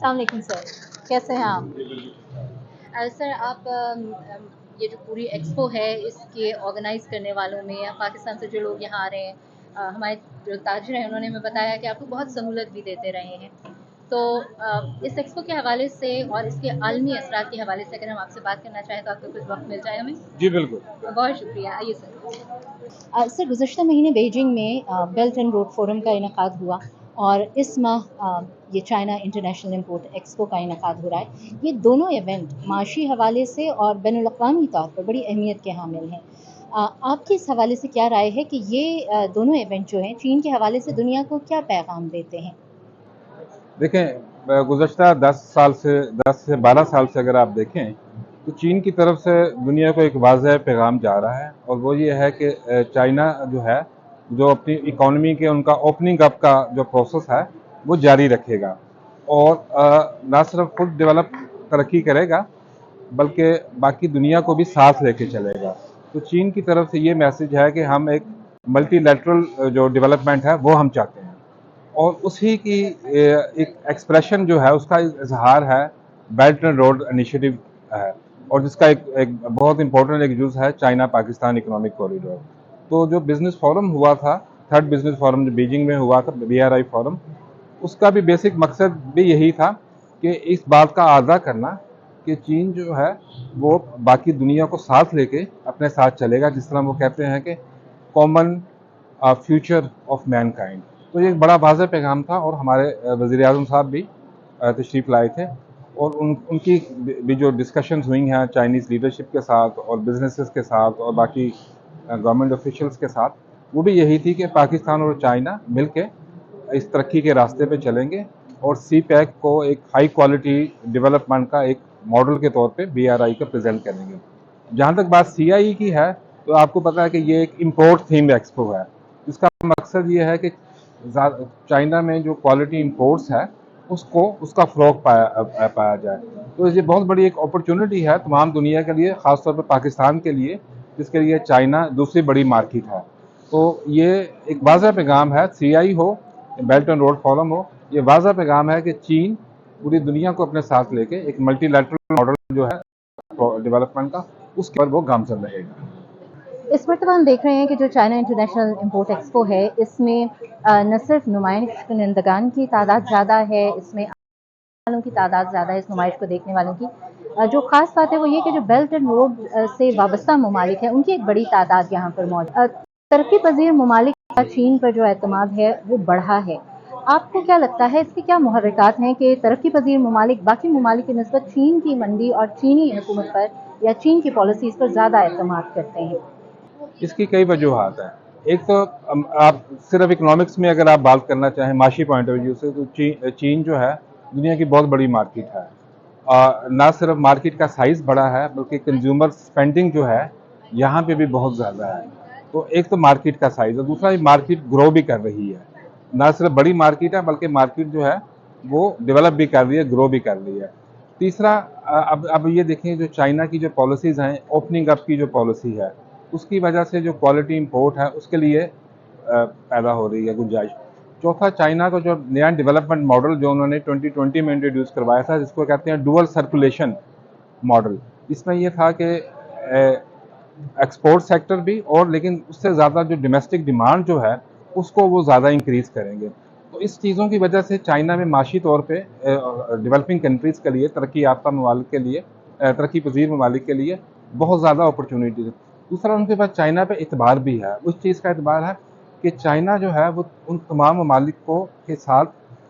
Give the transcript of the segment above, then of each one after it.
अस्सलाम वालेकुम सर, कैसे हैं आप? सर आप ये जो पूरी एक्सपो है इसके ऑर्गेनाइज करने वालों में या पाकिस्तान से जो लोग यहाँ आ रहे हैं, हमारे जो ताजिर हैं उन्होंने हमें बताया कि आपको बहुत सहूलत भी देते रहे हैं। तो इस एक्सपो के हवाले से और इसके आलमी असरात के हवाले से अगर हम आपसे बात करना चाहें तो आपको कुछ वक्त मिल जाए हमें? जी बिल्कुल। बहुत शुक्रिया। आइए सर। सर गुज़श्ता महीने बीजिंग में बेल्ट एंड रोड फोरम का इनेकाद हुआ और इस माह ये चाइना इंटरनेशनल इम्पोर्ट एक्सपो का इनेकाद हो रहा है। ये दोनों इवेंट माशी हवाले से और बैनुल-अक़वामी तौर पर बड़ी अहमियत के हामिल हैं। आपकी इस हवाले से क्या राय है कि ये दोनों इवेंट जो हैं चीन के हवाले से दुनिया को क्या पैगाम देते हैं? देखें, गुज़श्ता 10 से 12 साल से अगर आप देखें तो चीन की तरफ से दुनिया को एक वाज़ेह पैगाम जा रहा है और वो ये है कि चाइना जो है जो अपनी इकॉनमी के उनका ओपनिंग अप का जो प्रोसेस है वो जारी रखेगा और ना सिर्फ खुद डेवलप तरक्की करेगा बल्कि बाकी दुनिया को भी साथ लेके चलेगा। तो चीन की तरफ से ये मैसेज है कि हम एक मल्टीलैटरल जो डेवलपमेंट है वो हम चाहते हैं और उसी की एक एक्सप्रेशन जो है उसका इजहार है बेल्ट एंड रोड इनिशिएटिव है और जिसका एक बहुत इंपॉर्टेंट एक जुज़ है चाइना पाकिस्तान इकोनॉमिक कॉरिडोर। तो जो बिजनेस फोरम हुआ था, थर्ड बिजनेस फोरम जो बीजिंग में हुआ था, BRI फोरम, उसका भी बेसिक मकसद भी यही था कि इस बात का आगाह करना कि चीन जो है वो बाकी दुनिया को साथ लेके अपने साथ चलेगा, जिस तरह वो कहते हैं कि कॉमन फ्यूचर ऑफ मैनकाइंड। तो ये एक बड़ा वाज़ेह पैगाम था और हमारे वज़ीर-ए-आज़म साहब भी तशरीफ़ लाए थे और उनकी भी जो डिस्कशंस हुई हैं चाइनीज़ लीडरशिप के साथ और बिजनेसेस के साथ और बाकी गवर्नमेंट ऑफिशियल्स के साथ, वो भी यही थी कि पाकिस्तान और चाइना मिलके इस तरक्की के रास्ते पे चलेंगे और CPEC को एक हाई क्वालिटी डेवलपमेंट का एक मॉडल के तौर पे BRI को प्रेजेंट करेंगे। जहाँ तक बात CIE की है तो आपको पता है कि ये एक इम्पोर्ट थीम एक्सपो है, जिसका मकसद ये है कि चाइना में जो क्वालिटी इम्पोर्ट्स है उसका फ़रोग़ पाया जाए। तो ये बहुत बड़ी एक अपॉर्चुनिटी है तमाम दुनिया के लिए, ख़ासतौर पर पाकिस्तान के लिए, जिसके लिए चाइना दूसरी बड़ी मार्केट है। तो ये एक वाज़ेह पैगाम है, CI हो, बेल्ट एंड रोड फोरम हो, ये वाज़ेह पैगाम है कि चीन पूरी दुनिया को अपने साथ लेके एक मल्टीलैटरल मॉडल जो है डेवलपमेंट का, उसके पर वो गामज़द रहेगा। इस मरतबा हम देख रहे हैं कि जो चाइना इंटरनेशनल इम्पोर्ट एक्सपो है इसमें न सिर्फ नुमाइश कुनंदगान की तादाद ज़्यादा है, इसमें वालों की तादाद ज़्यादा है इस नुमाइश को देखने वालों की। जो ख़ास बात है वो ये कि जो बेल्ट एंड रोड से वाबस्ता ममालिक हैं उनकी एक बड़ी तादाद यहाँ पर मौजूद। तरक्की पजीर ममालिक का चीन पर जो एतमाद है वो बढ़ा है। आपको क्या लगता है इसके क्या मुहर्रिकात हैं कि तरक्की पजीर ममालिक बाकी ममालिक की निस्बत चीन की मंडी और चीनी हुकूमत पर या चीन की पॉलिसीज़ पर ज़्यादा एतमाद करते हैं? इसकी कई वजूहात हैं। एक तो आप सिर्फ इकोनॉमिक्स में अगर आप बात करना चाहें माशी पॉइंट ऑफ व्यू से तो चीन जो है दुनिया की बहुत बड़ी मार्केट है। ना सिर्फ मार्केट का साइज़ बड़ा है बल्कि कंज्यूमर स्पेंडिंग जो है यहाँ पे भी बहुत ज़्यादा है। तो एक तो मार्केट का साइज़ और दूसरा मार्केट ग्रो भी कर रही है। ना सिर्फ बड़ी मार्केट है बल्कि मार्केट जो है वो डेवलप भी कर रही है, ग्रो भी कर रही है। तीसरा, अब ये देखें जो चाइना की जो पॉलिसीज़ हैं, ओपनिंग अप की जो पॉलिसी है उसकी वजह से जो क्वालिटी इंपोर्ट है उसके लिए पैदा हो रही है गुंजाइश। चौथा, चाइना का जो नया डेवलपमेंट मॉडल जो उन्होंने 2020 में इंट्रोड्यूस करवाया था, जिसको कहते हैं डुअल सर्कुलेशन मॉडल, इसमें यह था कि एक्सपोर्ट सेक्टर भी और लेकिन उससे ज़्यादा जो डोमेस्टिक डिमांड जो है उसको वो ज़्यादा इंक्रीज़ करेंगे। तो इस चीज़ों की वजह से चाइना में माशी तौर पे डेवलपिंग कंट्रीज़ के लिए, तरक्की याफ्ता ममालिक के लिए, तरक्की पजीर ममालिक के लिए बहुत ज़्यादा अपॉर्चुनिटीज़ है। दूसरा, उनके पास चाइना पे इतबार भी है। उस चीज़ का इतबार है कि चाइना जो है वो उन तमाम ममालिक को के साथ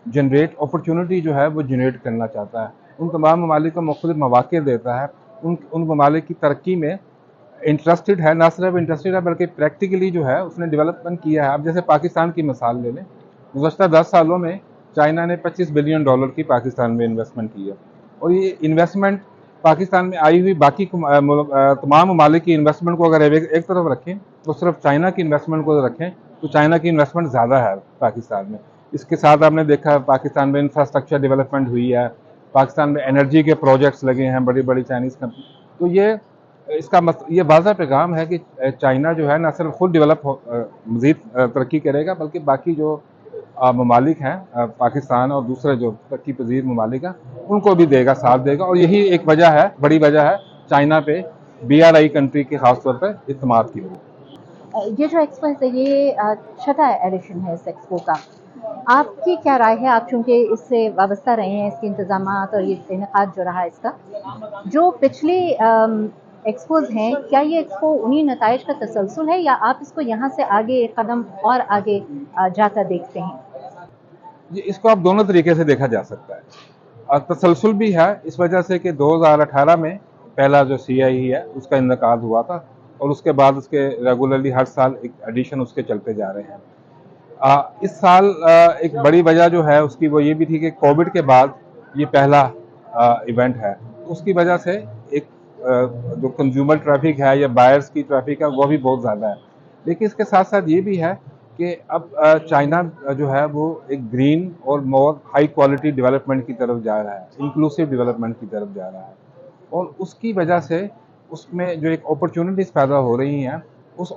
जनरेट अपॉर्चुनिटी जो है वो जनरेट करना चाहता है। उन तमाम ममालिक को मुख्तलिफ मौक़े देता है। उन ममालिक की तरक्की में इंटरेस्टेड है, ना सिर्फ इंटरेस्टेड है बल्कि प्रैक्टिकली जो है उसने डेवलपमेंट किया है। अब जैसे पाकिस्तान की मिसाल ले लें, गुज़श्ता 10 सालों में चाइना ने $25 बिलियन की पाकिस्तान में इन्वेस्टमेंट की है और ये इन्वेस्टमेंट पाकिस्तान में आई हुई बाकी तमाम ममालिक की इन्वेस्टमेंट को अगर एक तरफ रखें तो सिर्फ चाइना की इन्वेस्टमेंट को रखें तो चाइना की इन्वेस्टमेंट ज़्यादा है पाकिस्तान में। इसके साथ आपने देखा पाकिस्तान में इंफ्रास्ट्रक्चर डेवलपमेंट हुई है, पाकिस्तान में एनर्जी के प्रोजेक्ट्स लगे हैं बड़ी बड़ी चाइनीज़ कंपनी। तो ये वाज़ा पैगाम है कि चाइना जो है ना सिर्फ खुद डेवलप मज़ीद तरक्की करेगा बल्कि बाकी जो ममालिक हैं, पाकिस्तान और दूसरे जो तरक्की पजीर ममालिक हैं, उनको भी देगा, साथ देगा। और यही एक वजह है, बड़ी वजह है चाइना पे BRI कंट्री के खासतौर पर इत्मीनान की वजह। ये जो एक्सपो है ये छठा एडिशन है इस एक्सपो का। आपकी क्या राय है, आप चूंकि इससे वाबस्ता रहे हैं, इसके इंतजामात और ये इनेकाद जो रहा इसका, जो पिछले एक्सपोज हैं, क्या ये एक्सपो उन्हीं नताइज का तसलसल है या आप इसको यहाँ से आगे एक कदम और आगे जाकर देखते हैं? ये इसको आप दोनों तरीके से देखा जा सकता है। तसलसल भी है इस वजह से कि 2018 में पहला जो CIE है उसका इनेकाद हुआ था और उसके बाद उसके रेगुलरली हर साल एक एडिशन उसके चलते जा रहे हैं। इस साल एक बड़ी वजह जो है उसकी वो ये भी थी कि कोविड के बाद ये पहला इवेंट है, उसकी वजह से एक जो कंज्यूमर ट्रैफिक है या बायर्स की ट्रैफिक है वो भी बहुत ज़्यादा है। लेकिन इसके साथ साथ ये भी है कि अब चाइना जो है वो एक ग्रीन और मोर हाई क्वालिटी डेवलपमेंट की तरफ जा रहा है, इंक्लूसिव डेवलपमेंट की तरफ जा रहा है, और उसकी वजह से उसमें जो एक अपॉर्चुनिटीज़ पैदा हो रही हैं, उस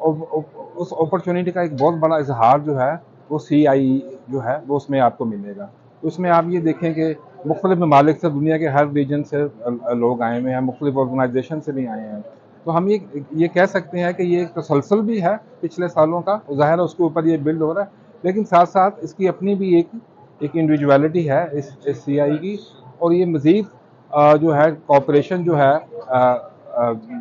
अपॉर्चुनिटी का एक बहुत बड़ा इजहार जो है वो CIE जो है वो उसमें आपको मिलेगा। तो उसमें आप ये देखें कि मुख्तलिफ ममालिक से, दुनिया के हर रीजन से लोग आए हुए हैं, मुख्तलिफ ऑर्गेनाइजेशन से भी आए हैं। तो हम ये कह सकते हैं कि ये एक तसलसल भी है पिछले सालों का, ज़ाहिर है उसके ऊपर ये बिल्ड हो रहा है, लेकिन साथ साथ इसकी अपनी भी एक इंडिविजुअलिटी है इस CIE की, और ये मज़ीद जो है कॉपरेशन जो है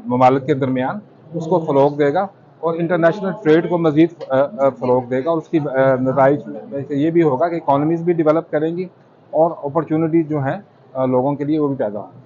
ममालिक के दरमियान उसको फ़रोग़ देगा और इंटरनेशनल ट्रेड को मज़ीद फ़रोग़ देगा, और उसकी नताइज में से ये भी होगा कि इकॉनमीज़ भी डेवलप करेंगी और अपॉर्चुनिटीज़ जो हैं लोगों के लिए वो भी पैदा होंगी।